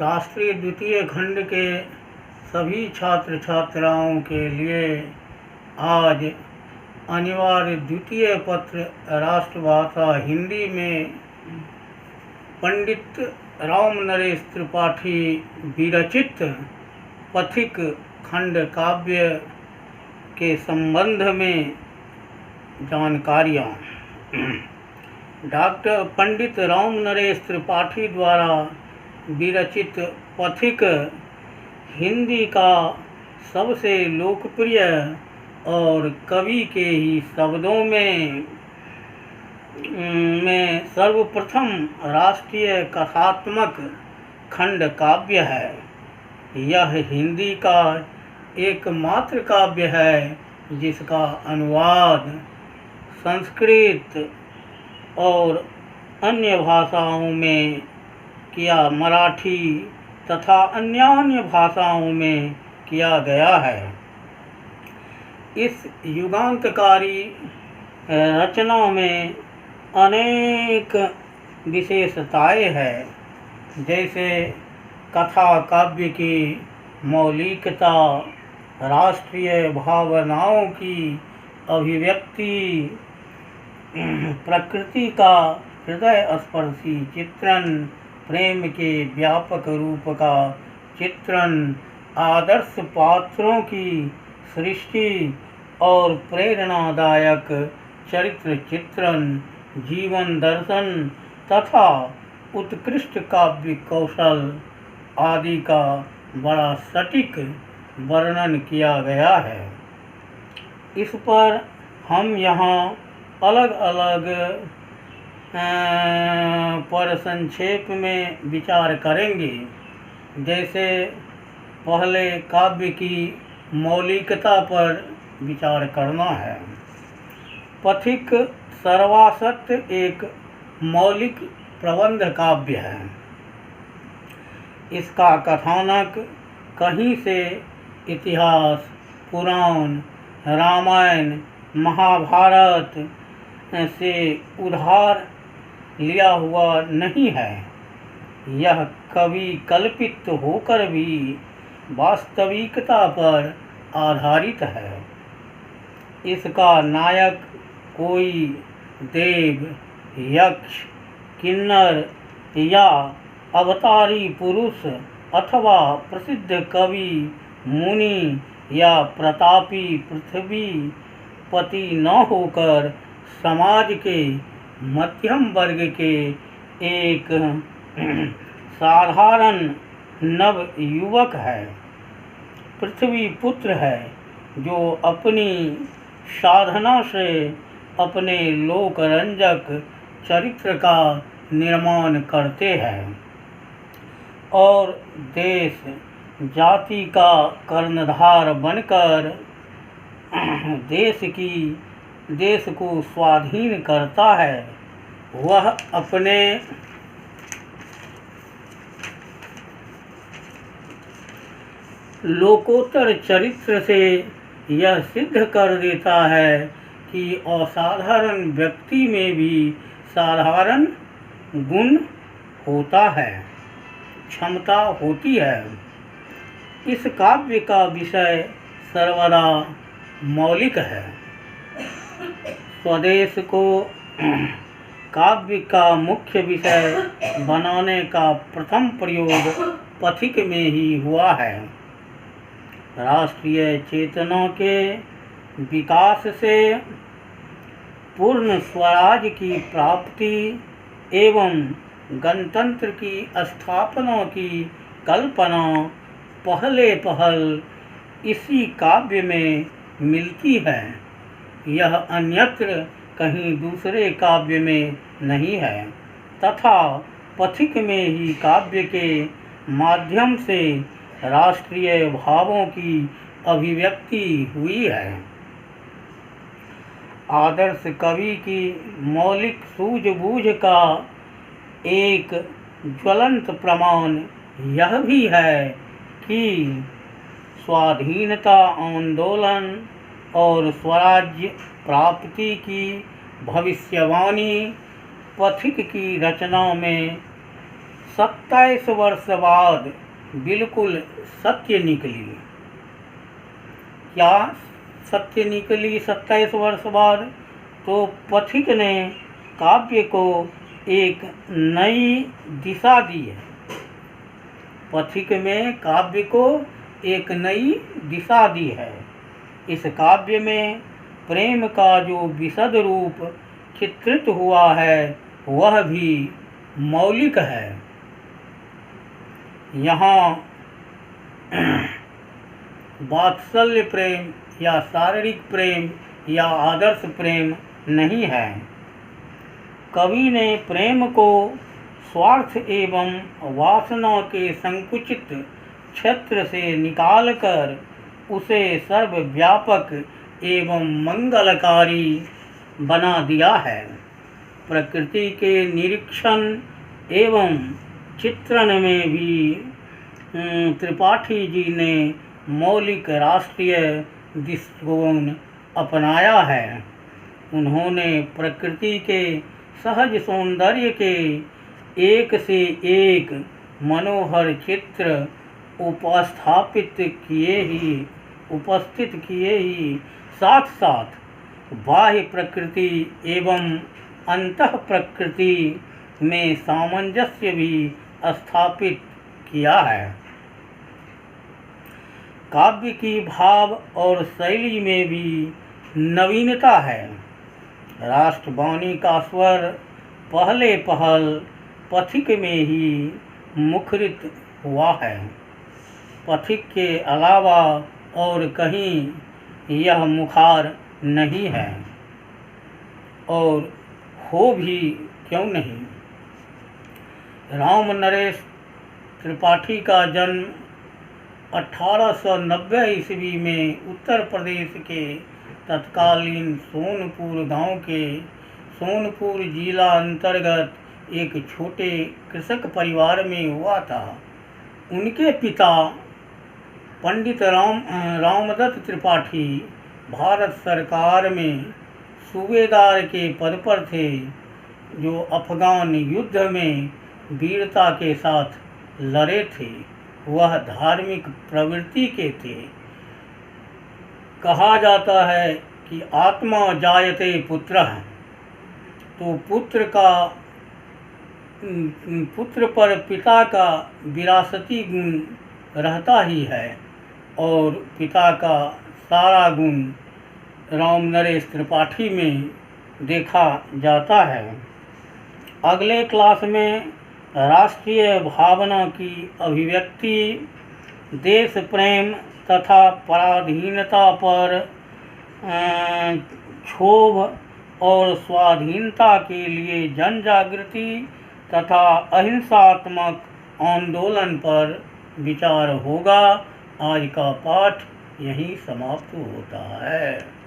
राष्ट्रीय द्वितीय खंड के सभी छात्र छात्राओं के लिए आज अनिवार्य द्वितीय पत्र राष्ट्रभाषा हिंदी में पंडित राम नरेश त्रिपाठी विरचित पथिक खंड काव्य के संबंध में जानकारियाँ। डॉक्टर पंडित राम नरेश त्रिपाठी द्वारा विरचित पथिक हिंदी का सबसे लोकप्रिय और कवि के ही शब्दों में सर्वप्रथम राष्ट्रीय कथात्मक खंड काव्य है। यह हिंदी का एकमात्र काव्य है जिसका अनुवाद संस्कृत और अन्य भाषाओं में किया, मराठी तथा अन्य भाषाओं में किया गया है। इस युगांतकारी रचना में अनेक विशेषताएं हैं, जैसे कथा काव्य की मौलिकता, राष्ट्रीय भावनाओं की अभिव्यक्ति, प्रकृति का हृदय स्पर्शी चित्रण, प्रेम के व्यापक रूप का चित्रण, आदर्श पात्रों की सृष्टि और प्रेरणादायक चरित्र चित्रण, जीवन दर्शन तथा उत्कृष्ट काव्य कौशल आदि का बड़ा सटीक वर्णन किया गया है। इस पर हम यहाँ अलग अलग पर संक्षेप में विचार करेंगे। जैसे पहले काव्य की मौलिकता पर विचार करना है। पथिक सर्वासत एक मौलिक प्रबंध काव्य है। इसका कथानक कहीं से इतिहास, पुराण, रामायण, महाभारत से उधार लिया हुआ नहीं है। यह कवि कल्पित होकर भी वास्तविकता पर आधारित है। इसका नायक कोई देव, यक्ष, किन्नर या अवतारी पुरुष अथवा प्रसिद्ध कवि, मुनि या प्रतापी पृथ्वीपति न होकर समाज के मध्यम वर्ग के एक साधारण नव युवक है, पृथ्वी पुत्र है, जो अपनी साधना से अपने लोकरंजक चरित्र का निर्माण करते हैं और देश जाति का कर्णधार बनकर देश को स्वाधीन करता है। वह अपने लोकोत्तर चरित्र से यह सिद्ध कर देता है कि असाधारण व्यक्ति में भी साधारण गुण होता है, क्षमता होती है। इस काव्य का विषय सर्वदा मौलिक है। स्वदेश को काव्य का मुख्य विषय बनाने का प्रथम प्रयोग पथिक में ही हुआ है। राष्ट्रीय चेतना के विकास से पूर्ण स्वराज की प्राप्ति एवं गणतंत्र की स्थापना की कल्पना पहल इसी काव्य में मिलती है। यह अन्यत्र कहीं दूसरे काव्य में नहीं है तथा पथिक में ही काव्य के माध्यम से राष्ट्रीय भावों की अभिव्यक्ति हुई है। आदर्श कवि की मौलिक सूझबूझ का एक ज्वलंत प्रमाण यह भी है कि स्वाधीनता आंदोलन और स्वराज्य प्राप्ति की भविष्यवाणी पथिक की रचना में 27 वर्ष बाद बिल्कुल सत्य निकली। क्या सत्य निकली 27 वर्ष बाद? तो पथिक ने काव्य को एक नई दिशा दी है। पथिक में काव्य को एक नई दिशा दी है। इस काव्य में प्रेम का जो विशद रूप चित्रित हुआ है वह भी मौलिक है। यहाँ वात्सल्य प्रेम या शारीरिक प्रेम या आदर्श प्रेम नहीं है। कवि ने प्रेम को स्वार्थ एवं वासना के संकुचित क्षेत्र से निकालकर उसे सर्वव्यापक एवं मंगलकारी बना दिया है। प्रकृति के निरीक्षण एवं चित्रण में भी त्रिपाठी जी ने मौलिक राष्ट्रीय दृष्टिकोण अपनाया है। उन्होंने प्रकृति के सहज सौंदर्य के एक से एक मनोहर चित्र उपस्थित किए ही साथ साथ बाह्य प्रकृति एवं अंतः प्रकृति में सामंजस्य भी स्थापित किया है। काव्य की भाव और शैली में भी नवीनता है। राष्ट्रवाणी का स्वर पहले पहल पथिक में ही मुखरित हुआ है। पथिक के अलावा और कहीं यह मुखार नहीं है, और हो भी क्यों नहीं। राम नरेश त्रिपाठी का जन्म 1890 ईस्वी में उत्तर प्रदेश के तत्कालीन सोनपुर गांव के सोनपुर जिला अंतर्गत एक छोटे कृषक परिवार में हुआ था। उनके पिता पंडित रामदत्त त्रिपाठी भारत सरकार में सूबेदार के पद पर थे, जो अफगान युद्ध में वीरता के साथ लड़े थे। वह धार्मिक प्रवृत्ति के थे। कहा जाता है कि आत्मा जायते पुत्रः, तो पुत्र पर पिता का विरासती गुण रहता ही है, और पिता का सारा गुण राम नरेश त्रिपाठी में देखा जाता है। अगले क्लास में राष्ट्रीय भावना की अभिव्यक्ति, देश प्रेम तथा पराधीनता पर क्षोभ और स्वाधीनता के लिए जन जागृति तथा अहिंसात्मक आंदोलन पर विचार होगा। आज का पाठ यहीं समाप्त होता है।